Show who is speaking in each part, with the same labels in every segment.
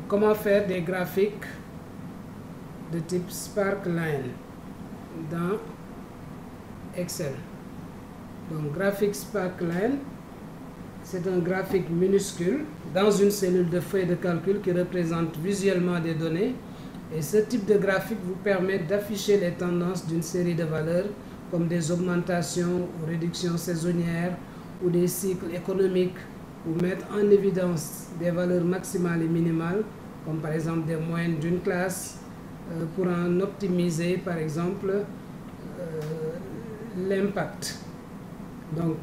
Speaker 1: comment faire des graphiques de type Sparkline dans Excel. Donc graphique Sparkline, c'est un graphique minuscule dans une cellule de feuille de calcul qui représente visuellement des données. Et ce type de graphique vous permet d'afficher les tendances d'une série de valeurs comme des augmentations ou réductions saisonnières ou des cycles économiques, ou mettre en évidence des valeurs maximales et minimales comme par exemple des moyennes d'une classe pour en optimiser par exemple l'impact. Donc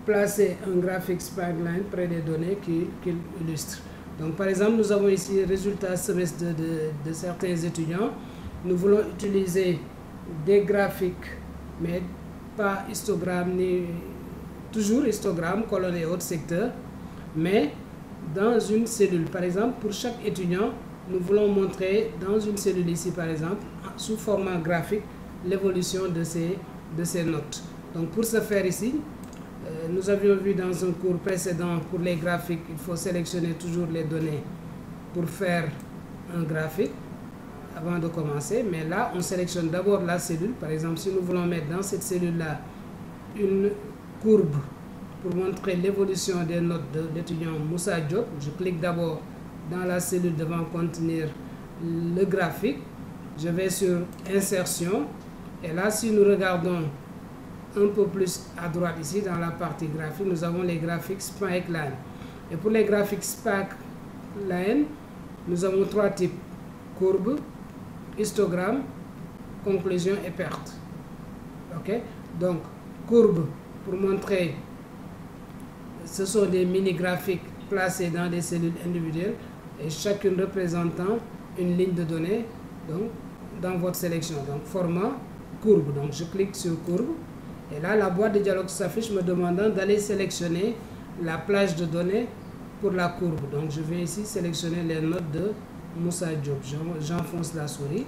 Speaker 1: placer un graphique Sparkline près des données qu'il illustre. Donc par exemple, nous avons ici les résultats semestre de certains étudiants. Nous voulons utiliser des graphiques, mais pas histogramme, ni toujours histogramme, colonne et autres secteurs, mais dans une cellule. Par exemple, pour chaque étudiant, nous voulons montrer dans une cellule ici, par exemple, sous format graphique, l'évolution de ces notes. Donc pour ce faire ici, nous avions vu dans un cours précédent, pour les graphiques, il faut sélectionner toujours les données pour faire un graphique avant de commencer. Mais là, on sélectionne d'abord la cellule. Par exemple, si nous voulons mettre dans cette cellule-là une courbe pour montrer l'évolution des notes de l'étudiant Moussa Diop, je clique d'abord dans la cellule devant contenir le graphique. Je vais sur Insertion. Et là, si nous regardons un peu plus à droite ici, dans la partie graphique, nous avons les graphiques Sparkline. Et pour les graphiques Sparkline, nous avons trois types: courbe, histogramme, conclusion et perte. Ok? Donc, courbe, pour montrer, ce sont des mini-graphiques placés dans des cellules individuelles et chacune représentant une ligne de données, donc, dans votre sélection. Donc, format courbe. Donc, je clique sur courbe. Et là, la boîte de dialogue s'affiche me demandant d'aller sélectionner la plage de données pour la courbe. Donc, je vais ici sélectionner les notes de Moussa Diop. J'enfonce la souris.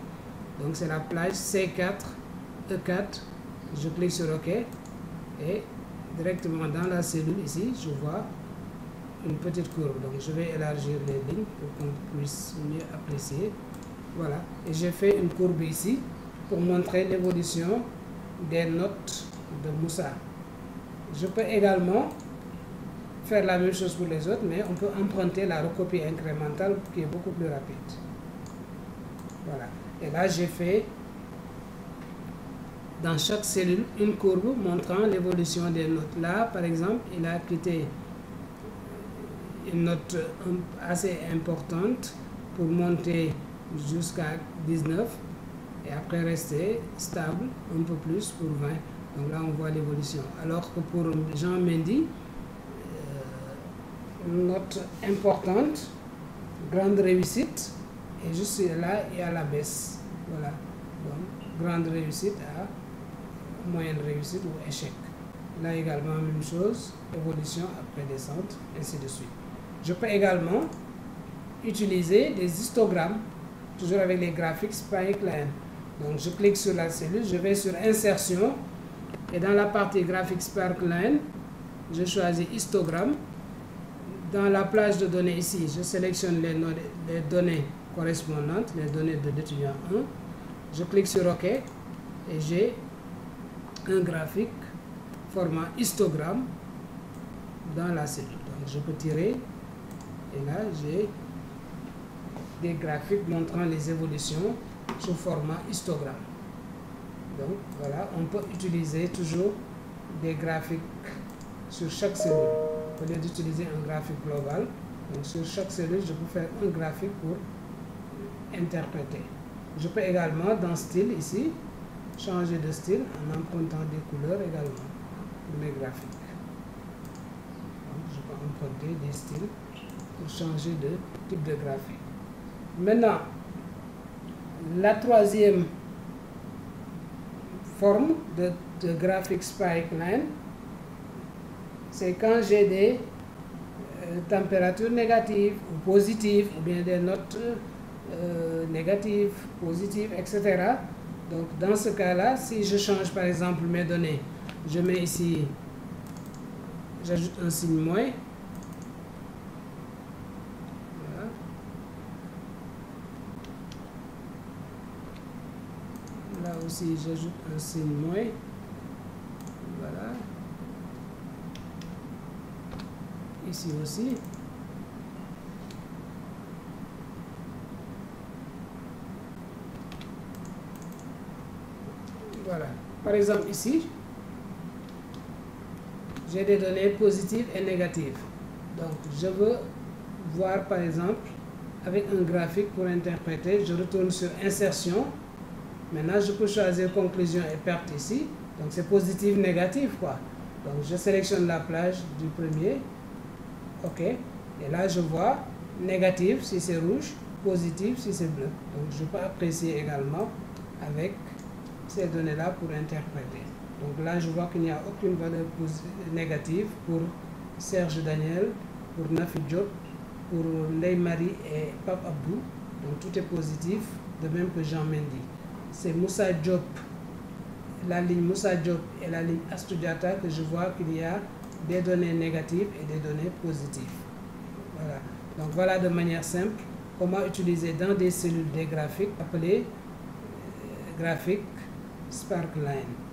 Speaker 1: Donc, c'est la plage C4, E4. Je clique sur OK. Et directement dans la cellule ici, je vois une petite courbe. Donc, je vais élargir les lignes pour qu'on puisse mieux apprécier. Voilà. Et j'ai fait une courbe ici pour montrer l'évolution des notes de Moussa. Je peux également faire la même chose pour les autres, mais on peut emprunter la recopie incrémentale qui est beaucoup plus rapide. Voilà. Et là, j'ai fait dans chaque cellule une courbe montrant l'évolution des notes. Là, par exemple, il a quitté une note assez importante pour monter jusqu'à 19 et après rester stable un peu plus pour 20. Donc là, on voit l'évolution. Alors que pour Jean Mendy, note importante, grande réussite, et juste là, il y a la baisse. Voilà. Donc, grande réussite à moyenne réussite ou échec. Là également, même chose, évolution après descente, ainsi de suite. Je peux également utiliser des histogrammes, toujours avec les graphiques Sparkline. Donc, je clique sur la cellule, je vais sur Insertion, et dans la partie graphique Sparkline, je choisis histogramme. Dans la plage de données ici, je sélectionne les données correspondantes, les données de l'étudiant 1. Je clique sur OK et j'ai un graphique format histogramme dans la cellule. Donc, je peux tirer et là, j'ai des graphiques montrant les évolutions sous format histogramme. Donc voilà, on peut utiliser toujours des graphiques sur chaque cellule. Au lieu d'utiliser un graphique global, donc sur chaque cellule, je peux faire un graphique pour interpréter. Je peux également, dans style ici, changer de style en empruntant des couleurs également pour les graphiques. Donc, je peux emprunter des styles pour changer de type de graphique. Maintenant, la troisième forme de graphique Sparkline, c'est quand j'ai des températures négatives ou positives, ou bien des notes négatives, positives, etc. Donc, dans ce cas-là, si je change par exemple mes données, je mets ici, j'ajoute un signe moins. Voilà. aussi, j'ajoute un signe moins. Voilà. Ici aussi. Voilà. Par exemple, ici, j'ai des données positives et négatives. Donc, je veux voir, par exemple, avec un graphique pour interpréter, je retourne sur insertion. Maintenant, je peux choisir conclusion et perte ici. Donc, c'est positif, négatif, quoi. Donc, je sélectionne la plage du premier. OK. Et là, je vois négatif si c'est rouge, positif si c'est bleu. Donc, je peux apprécier également avec ces données-là pour interpréter. Donc là, je vois qu'il n'y a aucune valeur négative pour Serge Daniel, pour Nafi Diop, pour Ndeye Marie et Pape Abdou. Donc tout est positif, de même que Jean Mendy. C'est Moussa Diop, la ligne Moussa Diop et la ligne Astou Diatta que je vois qu'il y a des données négatives et des données positives. Voilà. Donc voilà de manière simple comment utiliser dans des cellules des graphiques appelés graphiques Sparkline.